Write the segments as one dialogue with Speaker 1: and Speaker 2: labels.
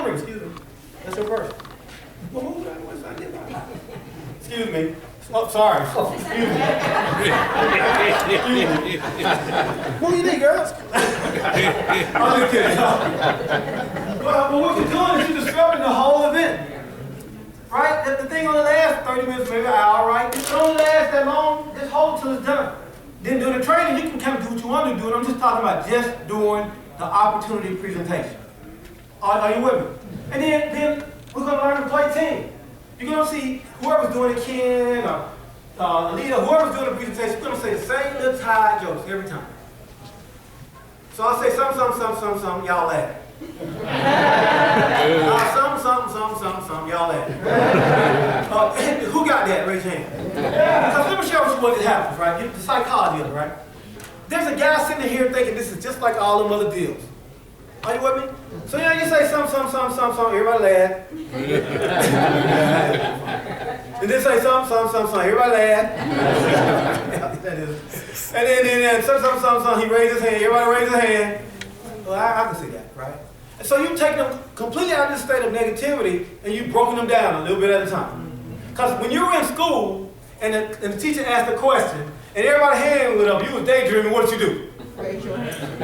Speaker 1: numbering, excuse me. That's your verse. Well, who was I did? Excuse me. Oh, sorry. Oh, excuse me. Excuse me. What do you need, girls? I'm just kidding. Well, what you're doing is you're disrupting the whole event. Right? The thing only lasts 30 minutes, maybe an hour, right? It only lasts that long. Just hold it till it's done. Then during the training, you can kind of do what you want to do. And I'm just talking about just doing the opportunity presentation. Are you with me? And then we're going to learn to play team. You're going to see whoever's doing it, Ken or Alita, whoever's doing the presentation, we're going to say the same little tired jokes every time. So I'll say something, y'all laugh. Something, y'all laugh. Who got that? Raise your hand. Because let me show you what happens, right? The psychology of it, right? There's a guy sitting here thinking this is just like all them other deals. Are you with me? So you know, you say something, everybody laugh. And then say something, everybody laugh. That is. And then something, he raised his hand, everybody raised his hand. Well, I can see that, right? And so you take them completely out of this state of negativity and you've broken them down a little bit at a time. Because when you were in school and the teacher asked a question and everybody's hand went up, you was daydreaming, what did you do? Raise your hand.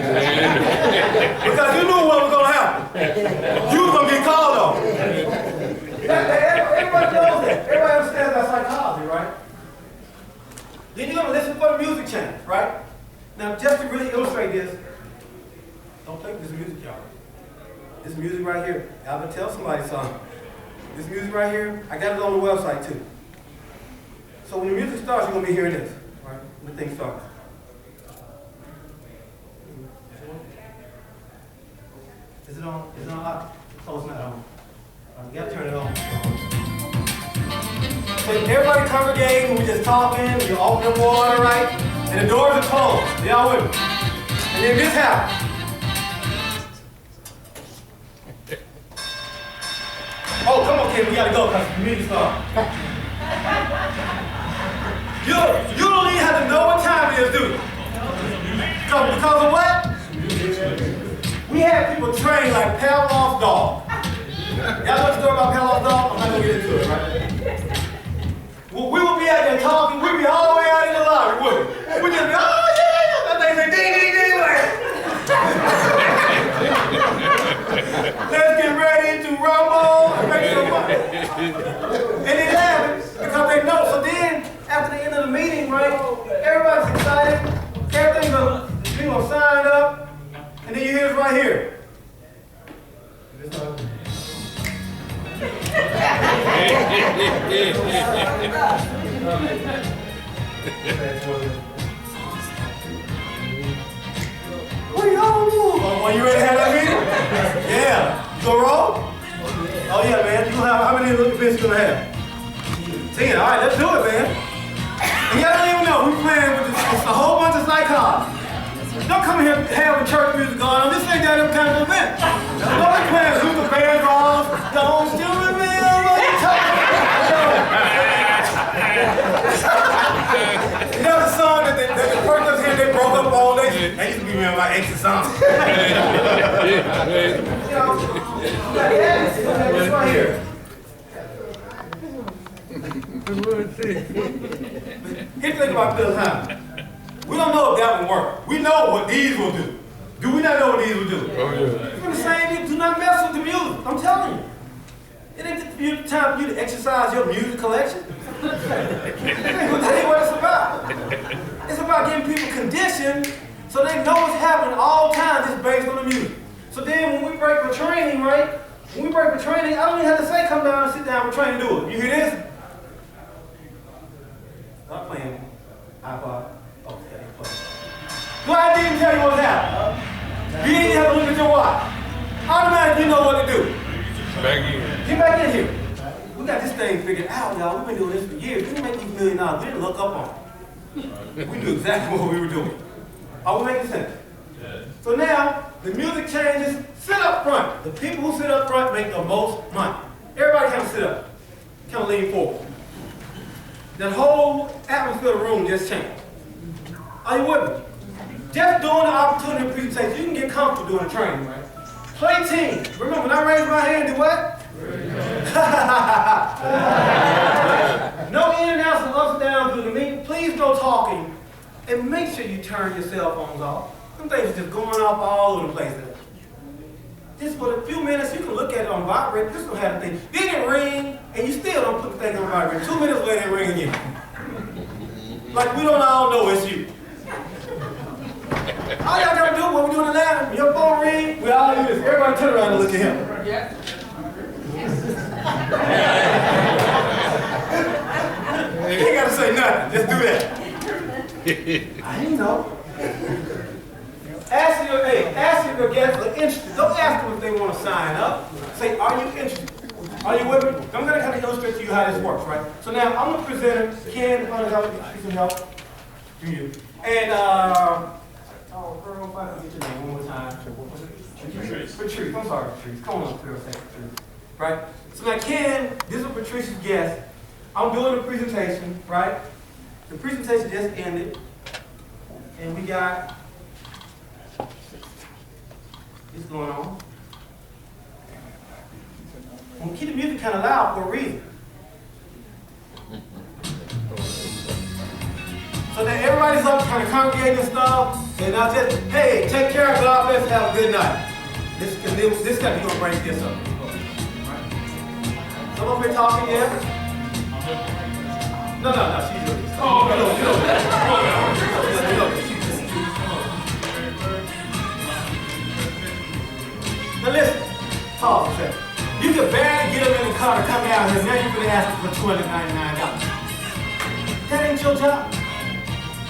Speaker 1: Because you knew what was going to happen. You were going to get called on. Everybody knows that. Everybody understands that psychology, right? Then you're going to listen for the music change, right? Now, just to really illustrate this, don't take this music, y'all. This music right here, I'm going to tell somebody something. This music right here, I got it on the website too. So when the music starts, you're going to be hearing this, right? When the thing starts. Is it on? Is it on? Oh, it's not on. You got to turn it on. So everybody congregate, and we're just talking, we open the water, right? And the doors are closed. Y'all with me? And then this happens. Oh, come on, kid, we gotta go because the meeting starts. You don't even have to know what time it is, do you? Because of what? We have people trained like Pavlov's dog. Y'all know the story about Pavlov's dog? I'm not gonna get into it, right? Well, we would be out there talking, we'd be all the way out in the lobby, wouldn't we? We'd just be, oh yeah, that thing say ding, ding, ding, let's get ready to rumble and make some money. And they laugh because they know. So then, after the end of the meeting, right, everybody's excited, everything's gonna sign up, and then you hear this right here. What are y'all doing? Oh, you ready to have that meeting? Yeah. You gonna roll? Oh yeah, man. You gonna have how many little events you gonna have? 10. All right, let's do it, man. And y'all don't even know we playing with this, a whole bunch of psychology. Don't come here having church music going on. This ain't that kind of event. Don't be playing Luther Vandross. Don't you remember the time? You know the song that the person here they broke up all day? They used to be me my ex's song. You know, it's right here. Here's the thing about Phil's time. We don't know if that will work. We know what these will do. Do we not know what these will do? Oh, yeah. It's the same thing. Do not mess with the music. I'm telling you. It ain't time for you to exercise your music collection. That ain't what it's about. It's about getting people conditioned so they know what's happening all the time just based on the music. So then when we break for training, right? When we break for training, I don't even have to say come down and sit down for training to do it. You hear this? I'm playing iPod. Oh, yeah, they play. Well, I didn't tell you what's happening. You didn't have to look at your watch. Automatically you know what to do.
Speaker 2: Back in.
Speaker 1: Get back in here. We got this thing figured out, y'all. We've been doing this for years. We didn't make these $1 million. We didn't look up on it. We knew exactly what we were doing. Are we making sense? Yeah. So now, the music changes. Sit up front. The people who sit up front make the most money. Everybody kind of sit up. Kind of lean forward. That whole atmosphere of the room just changed. Are you with me? Just doing the opportunity presentation, you can get comfortable doing the training, right? Play team. Remember, when I raise my hand, do what? No in and outs and ups and downs through the meeting. Please no talking. And make sure you turn your cell phones off. Some things are just going off all over the place. Just for a few minutes, you can look at it on vibrate. Just don't have the thing. Then it ring, and you still don't put the thing on vibrate. 2 minutes later, it ring again. Like we don't all know it's you. All y'all gotta do what we do in Atlanta. Your phone ring, we all do this. Everybody turn around and look at him.
Speaker 2: Yeah.
Speaker 1: You ain't gotta say nothing. Just do that. I didn't know. Ask your guests are interested. Don't ask them if they want to sign up. Say, are you interested? Are you with me? I'm going to kind of illustrate to you how this works, right? So now I'm going to present Ken, some help from you. And, oh, girl, if I can get your name one more time. Patrice. I'm sorry, Patrice. Come on up here a second, Patrice. Right? So now Ken, this is Patrice's guest. I'm doing a presentation, right? The presentation just ended. And we got this going on. I'm gonna keep the music kind of loud for a reason. So that everybody's up kind of congregating and stuff, and I just, hey, take care of God, let's have a good night. This time you're gonna bring this up. Right? Some of you talking yet? No, she's doing this. Oh, no. Now listen, pause a second. You can barely get them in the car to come down here, now you're going to ask them for $299. That ain't your job.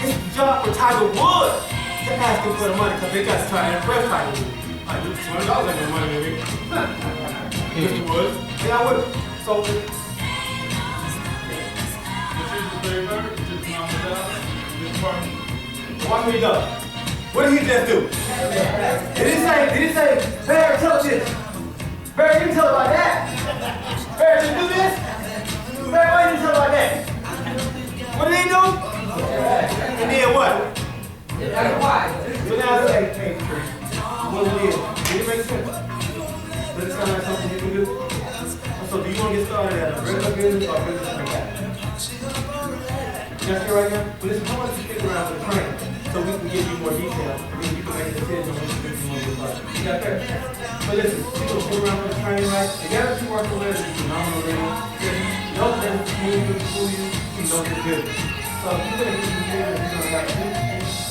Speaker 1: It's the job for Tiger Woods to ask them for the money because they got to try to impress Tiger Woods. Like, $200 ain't no money, baby. Mr. Woods. Yeah, I would. So, watch me go. What did he just do? Did he say, Barry, tell this? Barry, you tell it like that. Barry, did you do this? Barry, why didn't you tell it like that? What did he do? And then what? So now I say, hey, what it is? Did it make sense? Does it sound like something you can do? So do you want to get started at a regular business or a business like that? Just here right now? But listen, how much you stick around for the training so we can give you more detail and then you can make a decision on what you want to do about it. You got that? But listen, you can stick around for the training, right? The guys you work with is phenomenal, really. You know that it's community for you, you know it's good. So if you're going to get some business, you're going to have to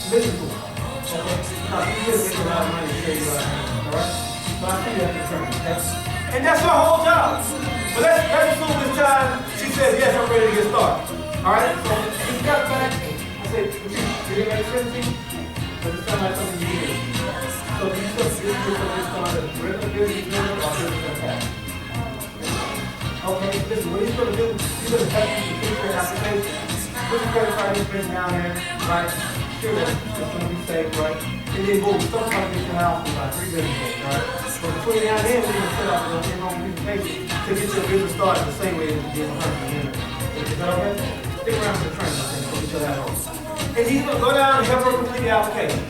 Speaker 1: listen to them. Okay? Now, you're going to get a lot of money to save you right now, all right? So I see you at the training, okay? And that's her whole job. But let's assume this time she says, yes, I'm ready to get started. All right? So she got back. I said, did it make sense to you? Does it sound like something you need? So do you still see this started regular business or business attack? Okay, listen, what he's going to do, he's going to take you to your application. Put your credit card information down there, right? Sure, it's going to be safe, right? And then boom, start trying to get your house in about 3 business days, right? So between now and then, we're going to set up a in-home presentation to get your business started the same way as you did 100 minutes. Is that okay? Stick around for the training, okay? So we shall have home. And he's going to go down and help her complete the application.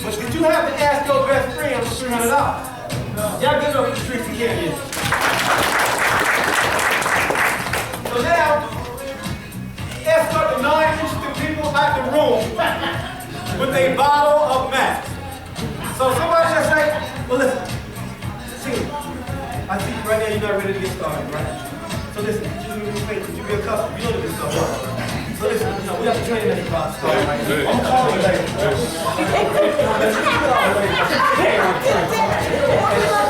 Speaker 1: But did you have to ask your best friend for $300? Y'all give it up to Tracy Kennedy. So now, escort the 9 interested people out the room with a bottle of Max. So somebody just say, well listen, team, I see you right now, you're not ready to get started, right? So listen, could you be a customer? You know this stuff works. So listen, you know, we have to train this about to start right now. I'm calling you later.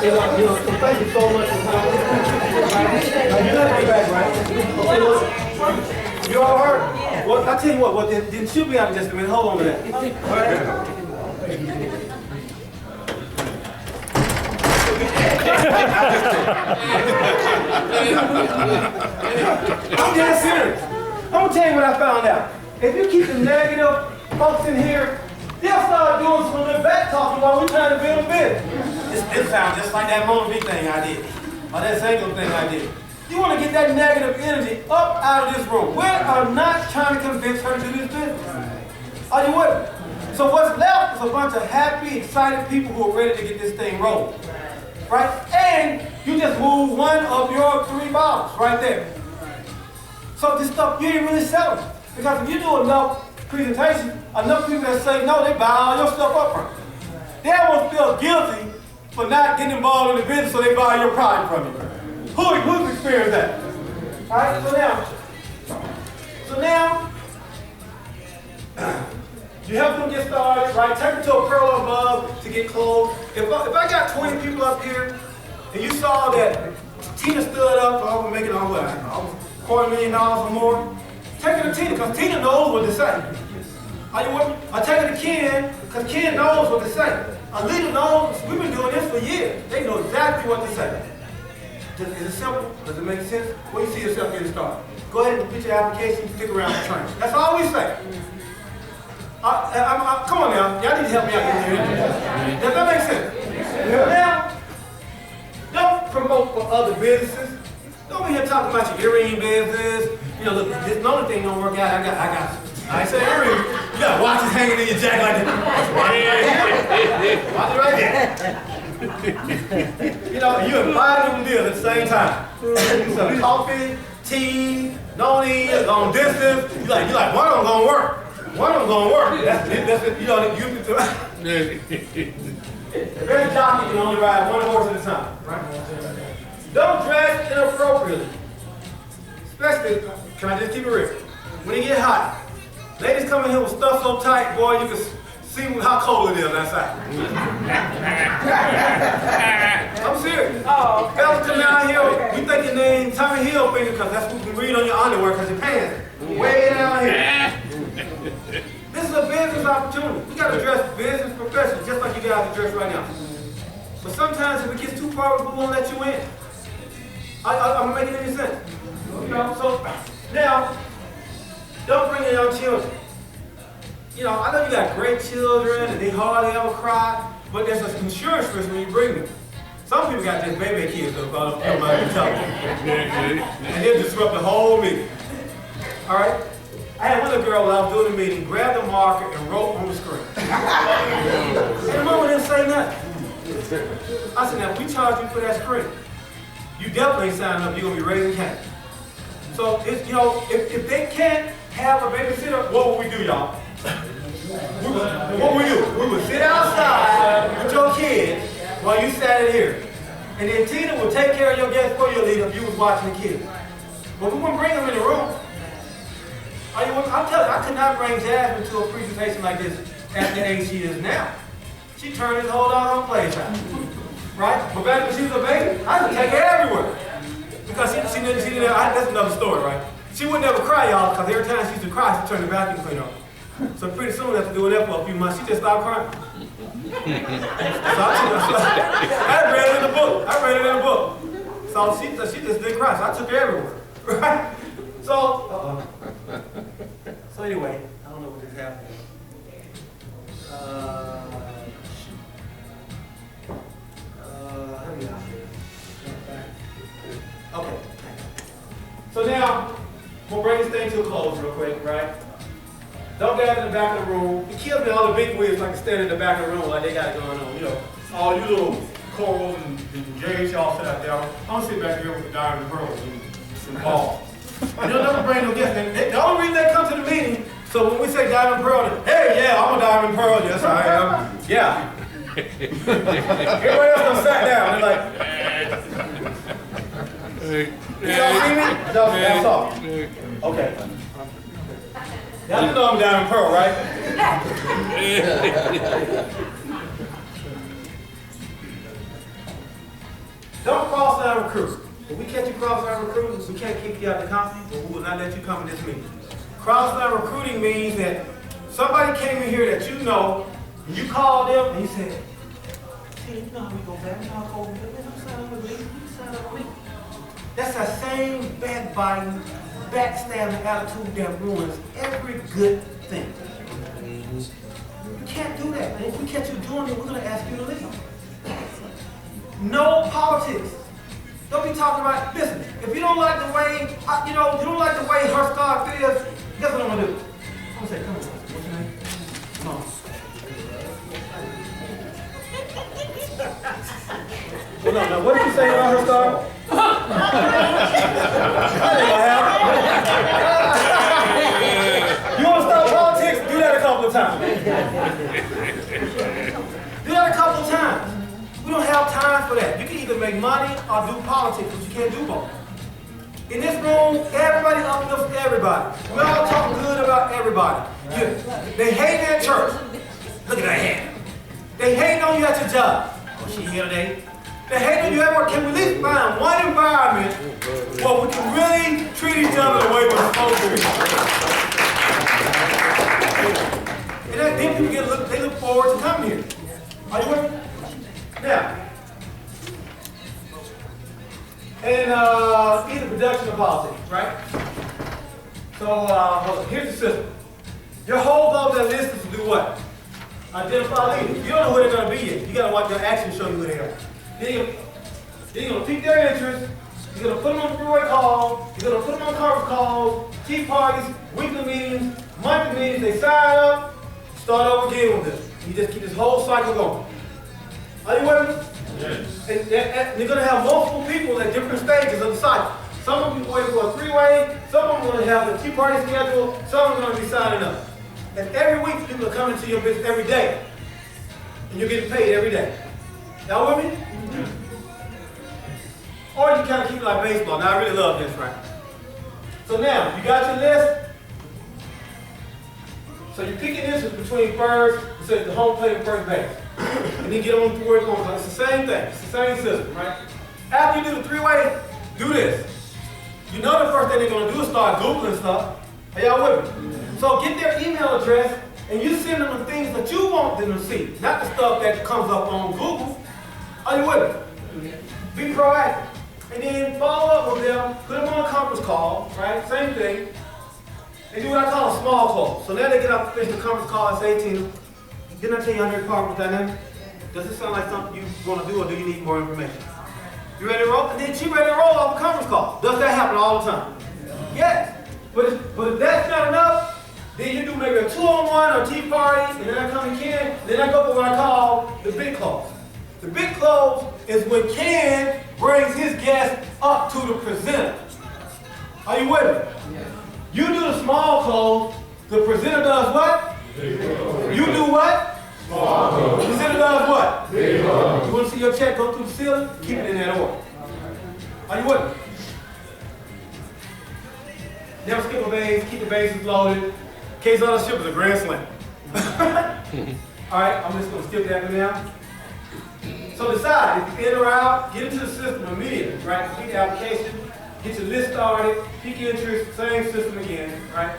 Speaker 1: So thank you so much for coming. Now you're not coming back, right? Okay, look, you all heard? Well, I'll tell you what, then she'll be out in just a minute. Hold on to that. All right? I'm dead serious. I'm gonna tell you what I found out. If you keep the negative folks in here, they'll start doing some little back talking while we're trying to build a business. This sounds just like that Mona B thing I did, or that Zango thing I did. You want to get that negative energy up out of this room. We are not trying to convince her to do this business. Are you with me? So what's left is a bunch of happy, excited people who are ready to get this thing rolling. Right? And you just move one of your 3 bottles right there. So this stuff, you ain't really selling. Because if you do enough presentations, enough people that say no, they buy all your stuff up front. They almost feel guilty for not getting involved in the business, so they buy your product from you. Who's experienced that? All right, so now, you help them get started, right? Take them to a pearl above to get closed. If I got 20 people up here, and you saw that Tina stood up for making $250,000 or more, take it to Tina, because Tina knows what to say. Are you with me? I take it to Ken, because Ken knows what to say. Alita knows, we've been doing this for years. They know exactly what to say. Is it simple? Does it make sense? Where you see yourself getting started? Go ahead and put your application, stick around the train. That's all we say. Come on now, y'all need to help me out here. Does that make sense? Now, don't promote for other businesses. Don't be here talking about your earring business. You know, look, this only thing don't work out. I got. I said earrings. You got watches hanging in your jacket like that. Watch it right there. You know, you have 5 different deals at the same time. So coffee, tea, noni, long distance. You like one of them gonna work. One of them gonna work. That's it. You know, the best jockey can only ride 1 horse at a time, right? Don't dress inappropriately. Especially, can I just keep it real? When it get hot, ladies come in here with stuff so tight, boy, you can see how cold it is outside. I'm serious. Oh, okay. Fellas come down here, we think your name Tommy Hilfiger because that's what you can read on your underwear because your pants way down here. This is a business opportunity. You got to dress business professional just like you guys are dressed right now. But sometimes if it gets too far, we won't let you in. I'm making any sense. You know, so now, don't bring in young children. You know, I know you got great children and they hardly ever cry, but there's an insurance risk when you bring them. Some people got just baby kids that come out and tell them. And they'll disrupt the whole meeting. All right? I had one little girl while I was doing the meeting, grabbed a marker and wrote on the screen. And the mama didn't say nothing. I said, now if we charge you for that screen, you definitely ain't signing up, you're going to be raising cash. So, you know, if they can't have a babysitter, what will we do, y'all? What would we do? We would sit outside with your kids while you sat in here. And then Tina would take care of your guests for your leader if you was watching the kids. But we wouldn't bring them in the room. I'm telling you, I could not bring Jasmine to a presentation like this at the age she is now. She turned this whole doggone place out. Right? But back when she was a baby, I used to take her everywhere. Because she didn't, that's another story, right? She would never cry, y'all, because every time she used to cry, she turned the vacuum cleaner on. So pretty soon after doing that for a few months, she just stopped crying. So I read it in the book. So she just didn't cry, so I took her everywhere. Right? So anyway, I don't know what just happened. Okay. So now, we'll bring this thing to a close real quick, right? Don't gather in the back of the room. The kids and all the big wigs like to stand in the back of the room like they got it going on. You know, all you little corals and Jays y'all sit out there. I'm gonna sit back here with the diamond pearls and some balls. And they'll never bring no guests. The only reason they come to the meeting, so when we say diamond pearl, hey, yeah, I'm a diamond pearl. Yes, I am. Yeah. Everybody else done sat down. They're like, y'all see me? That's all. Okay. Y'all know I'm diamond pearl, right? Don't cross line recruit. If we catch you cross line recruiting, we can't kick you out of the company, but we will not let you come in this meeting. Cross line recruiting means that somebody came in here that you know, and you called them and you said, hey, you know how we go back, you know how cold we go, man, I'm signing up with me, you sign up with me. That's that same backbiting, backstabbing attitude that ruins every good thing. You can't do that. And if we catch you doing it, we're going to ask you to leave. No politics. Don't be talking about business. If you don't like the way, you don't like the way her star feels, guess what I'm going to do? I'm going to say, come on, what's your name? Come on. Well, no, what did you say about her, Star? That ain't gonna happen. You want to start politics? Do that a couple of times. Do that a couple of times. We don't have time for that. You can either make money or do politics, but you can't do both. In this room, everybody uplifts everybody. We all talk good about everybody. They hate at church. Look at that hand. They hate on you at your job. Oh, she here today. They hate on you at work. Can we at least find one environment where we can really treat each other the way we're supposed to? And then people they look forward to coming here. Are you with me? Now, and either production or politics, right? So here's the system. Your whole goal of that list is to do what? Identify leaders. You don't know who they're going to be yet. You got to watch their actions show you who they are. Then you're going to pique their interest. You're going to put them on three-way calls. You're going to put them on conference calls, tea parties, weekly meetings, monthly meetings. They sign up, start over again with this. You just keep this whole cycle going. Are you with me? Yes. And you're going to have multiple people at different stages of the cycle. Some of them are going to go a three-way. Some of them are going to have the tea party schedule. Some of them are going to be signing up. And every week, people are coming to your business every day. And you're getting paid every day. Y'all with me? Mm-hmm. Or you kind of keep it like baseball. Now, I really love this, right? So now, you got your list. So you're picking interest between first, so the home plate and first base. And then get on to where it's going. It's the same thing. It's the same system, right? After you do the three-way, do this. You know the first thing they're going to do is start Googling stuff. Are y'all with me? So get their email address, and you send them the things that you want them to see, not the stuff that comes up on Google. Are you with me? Be proactive. And then follow up with them, put them on a conference call, right? Same thing. And do what I call a small call. So now they get up, finish the conference call and say to you, didn't I tell you under department dynamic? Does this sound like something you want to do, or do you need more information? You ready to roll? And then she ready to roll off the conference call. Does that happen all the time? Yes. But if that's not enough, then you do maybe a 2-on-1 or tea party, and then I come to Ken, then I go for what I call the big close. The big close is when Ken brings his guest up to the presenter. Are you with me? Yes. You do the small close, the presenter does what? Big close. You do what? Small close. The presenter does what? Big close. You want to see your check go through the ceiling? Keep it in that order. Are you with me? Never skip a base, keep the bases loaded. Case ownership is a grand slam. All right, I'm just going to skip that for now. So decide if you're in or out, get into the system immediately, right? Complete the application, get your list started, pique your interest, same system again, right?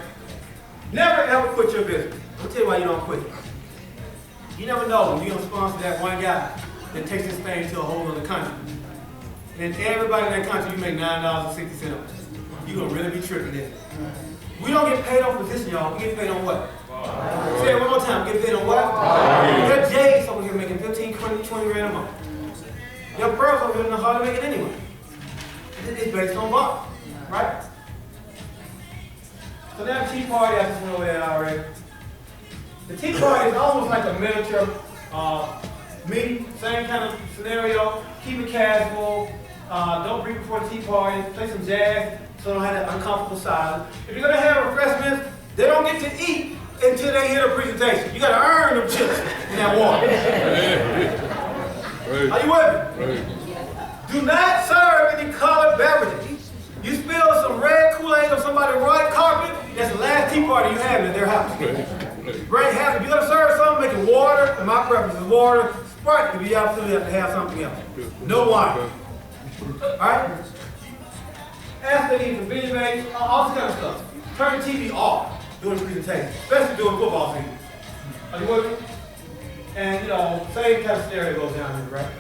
Speaker 1: Never ever quit your business. I'll tell you why you don't quit. You never know when you're going to sponsor that one guy that takes this thing to a whole other country. And everybody in that country, you make $9.60. You're going to really be tripping there. We don't get paid on position, y'all. We get paid on what? Say it one more time. We get paid on what? That Jay's over here making 15, 20 grand a month. Your pearls over here don't know how to make it anyway. It's based on volume, right? So now the tea party, I just went over that already. The tea party is almost like a miniature meeting, same kind of scenario. Keep it casual. Don't breathe before the tea party. Play some jazz. So don't have that uncomfortable silence. If you're going to have refreshments, they don't get to eat until they hear the presentation. You got to earn them chips in that water. Right. Are you with me? Right. Do not serve any colored beverages. You spill some red Kool-Aid on somebody's white carpet, that's the last tea party you have at their house. Great habit. If you're going to serve something, make it water, and my preference is water. Sprite, if you absolutely have to have something else. No wine. All right? Ask them to eat some video games, all this kind of stuff. Turn the TV off during the presentation, especially during football season. Are you with me? And, you know, same kind of scenario goes down here, right?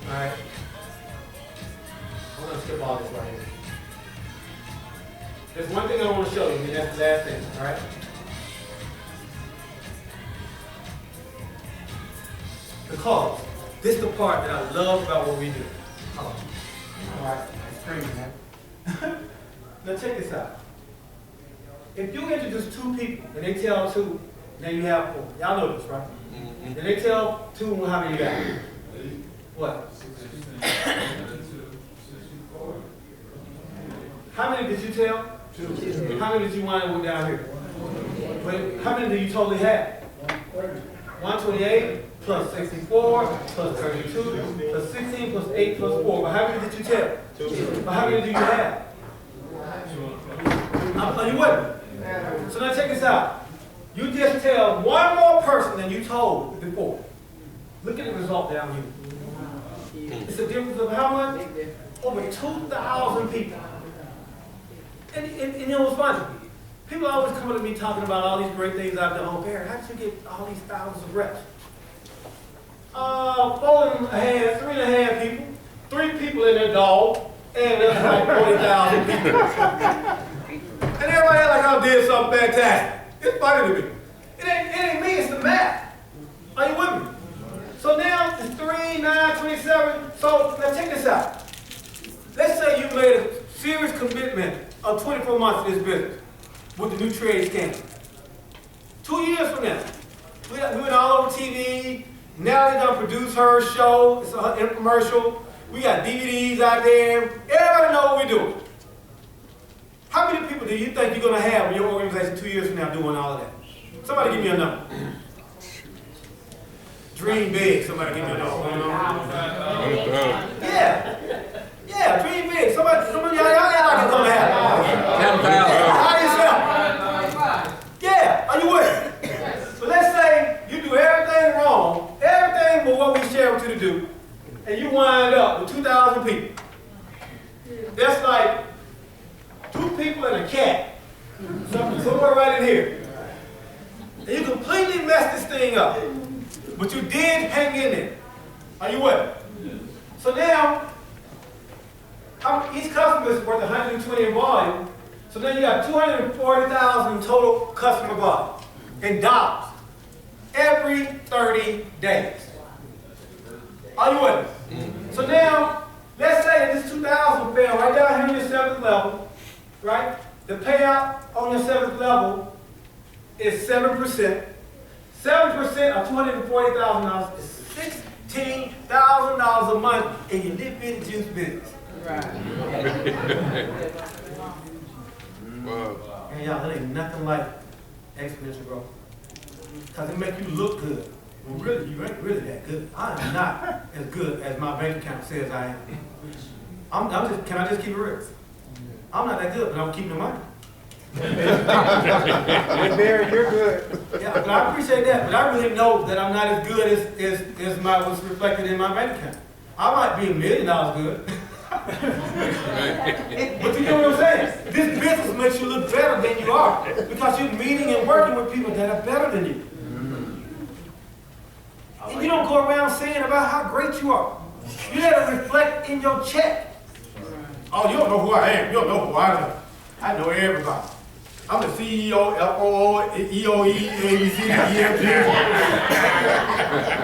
Speaker 1: All right. I'm going to skip all this right here. There's one thing I want to show you, and that's the last thing, all right? The cause. This is the part that I love about what we do. All right, screaming, man. Now check this out. If you introduce two people and they tell two, then you have four. Y'all know this, right? And they tell two how many you got. What? How many did you tell? 2. How many did you wind up with down here? Wait, how many did you totally have? 128 plus 64 plus 32 plus 16 plus 8 plus 4. But how many did you tell? 2. But how many do you have? Are you with me? So now check this out. You just tell one more person than you told before. Look at the result down here. It's a difference of how much? Over 2,000 people. And you know what's funny? People always come to me talking about all these great things I've done. Oh, Barry, how did you get all these thousands of reps? 4.5, 3.5 people, 3 people in their dog, and there's like 40,000 people. And everybody act like I did something fantastic. It's funny to me. It ain't me, it's the math. Are you with me? So now it's 3, 9, 27. So now check this out. Let's say you made a serious commitment of 24 months in this business with the new trade scandal. 2 years from now, we went all over TV. Now they're gonna produce her show. It's an infomercial. We got DVDs out there. Everybody know what we're doing. How many people do you think you're gonna have in your organization 2 years from now doing all of that? Somebody give me a number. Dream big. Somebody give me a number. Yeah, dream big. Somebody y'all act like it's gonna happen.
Speaker 2: 10,000.
Speaker 1: How yourself? Yeah, are you with me? So let's say you do everything wrong, everything but what we share with you to do, and you wind up with 2,000 people. That's like 2 people and a cat. Somewhere right in here. And you completely messed this thing up. But you did hang in there. Are you with me? So now, each customer is worth 120 in volume. So then you got 240,000 total customer volume in dollars every 30 days. Are you with me? So now, let's say that this 2,000 fell right down here in your 7th level, right? The payout on your 7th level is 7%. 7% of $240,000 is $16,000 a month in your little bitty juice business. Right.
Speaker 2: Wow.
Speaker 1: And y'all, it ain't nothing like exponential growth. Because it makes you look good. Well, really, you ain't really that good. I am not as good as my bank account says I am. Can I just keep it real? I'm not that good, but I'm keeping the money.
Speaker 3: Barry, you're good.
Speaker 1: Yeah, but I appreciate that. But I really know that I'm not as good as what's reflected in my bank account. I might be $1 million good. But you know what I'm saying? This business makes you look better than you are because you're meeting and working with people that are better than you. And you don't go around saying about how great you are. You let it reflect in your check. Oh, you don't know who I am. You don't know who I am. I know everybody. I'm the CEO, FOO, EOE, ABC, EFG.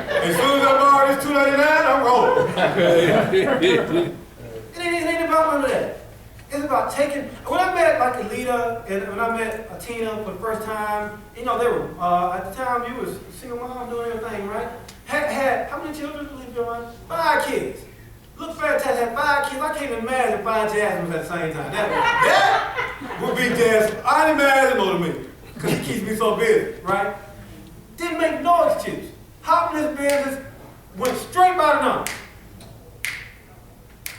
Speaker 1: As soon as I borrow this $299, I'm rolling. It ain't about none of that. It's about taking. When I met like Alita and when I met Tina for the first time, you know, they were at the time you was a single mom doing everything, right? Had how many children did you leave your mind? 5 kids. Look fantastic, had 5 kids. I can't imagine 5 Jasmines at the same time. That would be just unimaginable to me. Because he keeps me so busy, right? Didn't make no excuse. Hopped in this business, went straight by the numbers.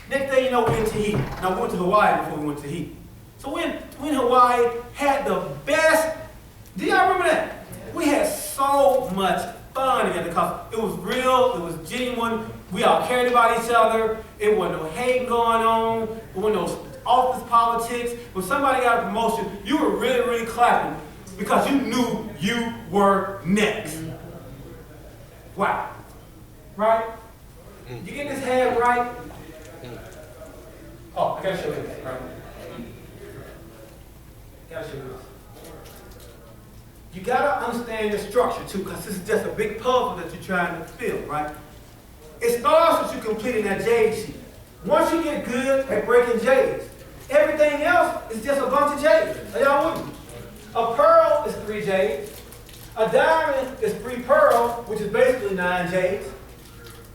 Speaker 1: Next thing you know, we went to Tahiti. Now, we went to Hawaii before we went to Tahiti. So we in Hawaii, had the best, do y'all remember that? We had so much fun together because it was real, it was genuine. We all cared about each other. It wasn't no hate going on. It wasn't no office politics. When somebody got a promotion, you were really, really clapping because you knew you were next. Wow. Right? You get this head right. Oh, I gotta show you this. Right? Gotta show you this. You gotta understand the structure too, because this is just a big puzzle that you're trying to fill, right? It starts with you completing that jade sheet. Once you get good at breaking jades, everything else is just a bunch of jades. Are y'all with me? A pearl is 3 jades. A diamond is 3 pearls, which is basically 9 jades.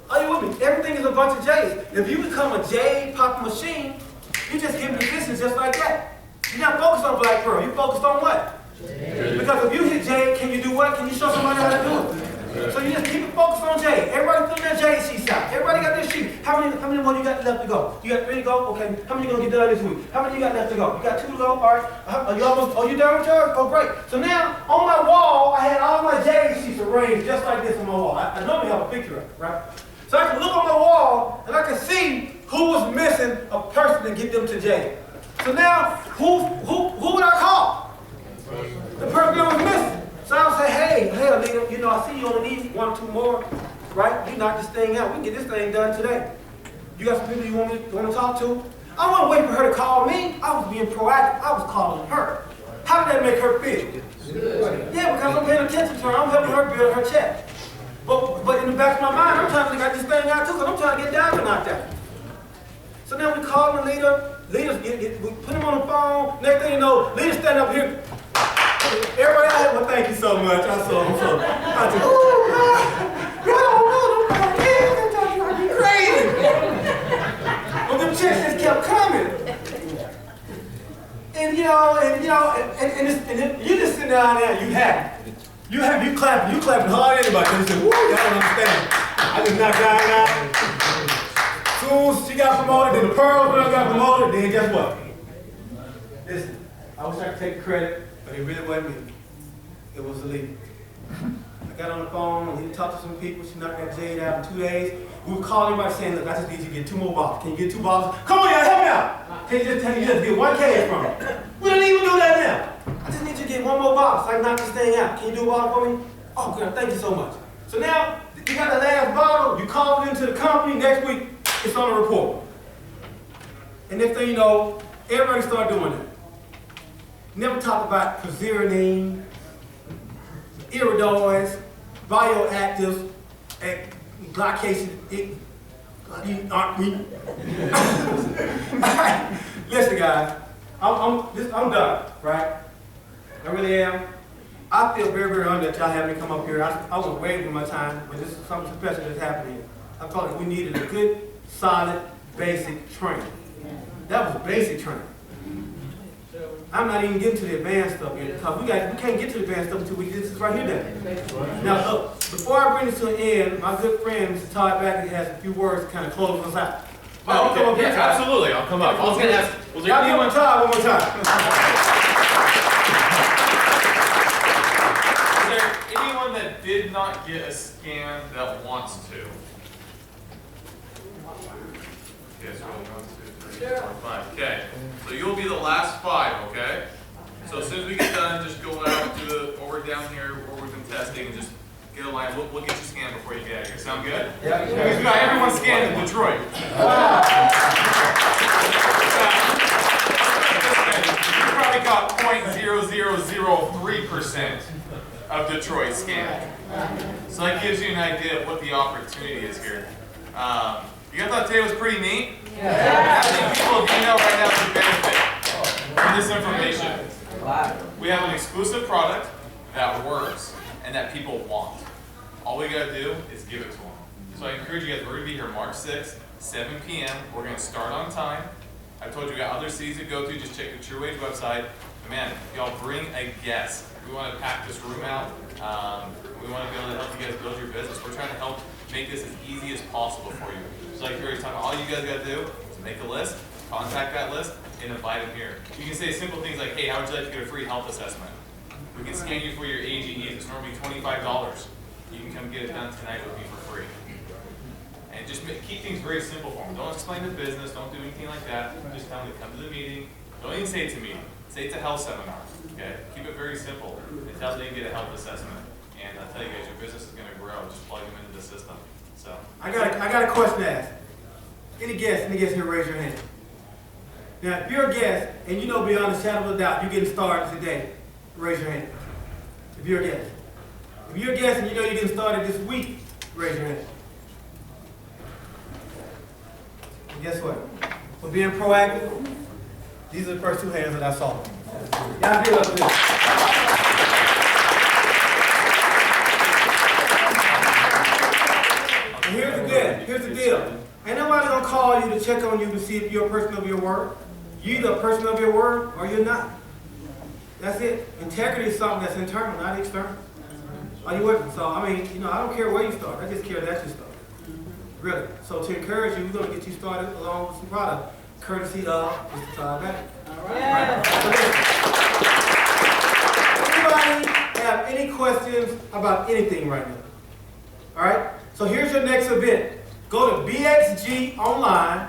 Speaker 1: Are you with me? Everything is a bunch of J's. If you become a J popping machine, you just hit musicians just like that. You're not focused on Black Pearl. You're focused on what? J. Because if you hit J, can you do what? Can you show somebody how to do it? So you just keep it focused on J. Everybody fill their J sheets out. Everybody got their sheet. How many more you got left to go? You got 3 to go? Okay. How many you gonna get done this week? How many you got left to go? You got 2 to go? All right. Are you done with yours? Oh, great. So now on my wall, I had all my J sheets arranged just like this on my wall. I normally have a picture of it, right? So I can look on my wall and I can see who was missing a person to get them to J. So now, who would I call? The person that was missing. So I'll say, hey, Alita, you know, I see you only need 1 or 2 more, right? You knock this thing out. We can get this thing done today. You got some people you want to talk to? I wasn't waiting for her to call me. I was being proactive. I was calling her. How did that make her feel? Good. Yeah, because I'm paying attention to her. I'm helping her build her check. But in the back of my mind, I'm trying to get this thing out too, because I'm trying to get Diamond knocked out. So now we call the leader. Leaders we put him on the phone. Next thing you know, leaders stand up here. Everybody out here, well, thank you so much. I saw him. So I said, ooh, God, you crazy. Well, them checks just kept coming. And you just sitting down there, you happy. You clapping hard at anybody. You say, woo, y'all don't understand. I just knocked Diamond out. As soon as she got promoted, then the Pearl girl got promoted, then guess what? Listen, I wish I could take the credit, but it really wasn't me. It was the leader. I got on the phone, and we talked to some people. She knocked that Jade out in 2 days. We were calling everybody saying, look, I just need you to get 2 more bottles. Can you get 2 bottles? Come on, y'all, help me out. Can you just get 1 case from it? We don't even do that now. I just need you to get 1 more bottle so I can knock this thing out. Can you do a bottle for me? Oh, good, thank you so much. So now, you got the last bottle, you call it into the company, next week, it's on the report. And next thing you know, everybody started doing it. Never talk about pyrazine, iridoids, bioactives, glycation. Listen, guys, I'm done, right? I really am. I feel very, very honored that y'all had me come up here. I was waiting for my time, but this is something special that's happening. I thought that we needed a good, solid, basic training. That was basic training. I'm not even getting to the advanced stuff yet because we can't get to the advanced stuff until we get this right here done. Now, look, before I bring this to an end, my good friend, Mr. Todd Backett, has a few words to kind of close us out.
Speaker 2: Okay. Yeah, absolutely. I'll come up. I was going to ask.
Speaker 1: Y'all give one more time.
Speaker 2: Is there anyone that did not get a scan that wants to? Yes, 1, 2, 3, 4, 5. Okay. So you'll be the last 5, okay? So as soon as we get done, just go out to over down here where we've been testing and just get a line. We'll get you scanned before you get out of here. Sound good?
Speaker 1: Yeah.
Speaker 2: Because we got everyone scanned in Detroit. You probably got 0.0003% of Detroit scanned. So that gives you an idea of what the opportunity is here. You guys thought today was pretty neat? Yeah. How many people do you know right now can benefit from this information? We have an exclusive product that works and that people want. All we gotta do is give it to them. So I encourage you guys, we're gonna be here March 6th, 7 p.m. We're gonna start on time. I told you we got other cities to go to, just check the truage website. But man, y'all bring a guest. We wanna pack this room out. We wanna be able to help you guys build your business. We're trying to help make this as easy as possible for you. So like Gary's talking, all you guys gotta do is make a list, contact that list, and invite them here. You can say simple things like, hey, how would you like to get a free health assessment? We can scan you for your AG needs. It's normally $25. You can come get it done tonight with me for free. And just keep things very simple for them. Don't explain the business, don't do anything like that. Just tell them to come to the meeting. Don't even say it's a meeting. Say it's a health seminar. Okay? Keep it very simple. And tell them they can get a health assessment. And I'll tell you guys, your business is going to grow. Just plug them into the system. So
Speaker 1: I got a question to ask. Any guests here, raise your hand. Now, if you're a guest and you know beyond a shadow of a doubt you're getting started today, raise your hand. If you're a guest. If you're a guest and you know you're getting started this week, raise your hand. And guess what? For being proactive, these are the first 2 hands that I saw. Y'all feel up this. And here's the good. Ain't nobody gonna call you to check on you to see if you're a person of your word. You're either a person of your word or you're not. That's it. Integrity is something that's internal, not external. Are you with me? So, I mean, I don't care where you start. I just care that you start. Really. So, to encourage you, we're going to get you started along with some product, courtesy of Mr. Todd Bank. All right. Anybody have any questions about anything right now? All right. So, here's your next event. Go to BXG Online,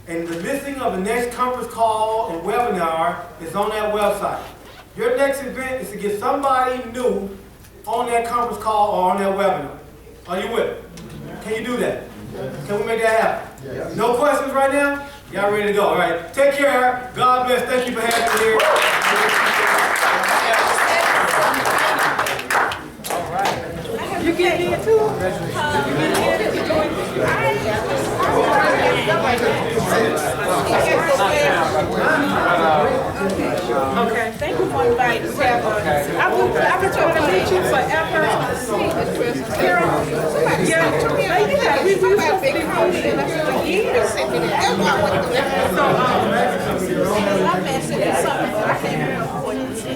Speaker 1: and the listing of the next conference call and webinar is on that website. Your next event is to get somebody new on that conference call or on that webinar. Are you with it? Can you do that? Can we make that happen? Yes. No questions right now? Y'all ready to go? All right. Take care. God bless. Thank you for having me here.
Speaker 4: All right. You get here too? Okay, thank you for inviting me. I've been trying to meet you forever. Yeah, we have been calling for years. So, I'm messing with something, I can't remember what you said.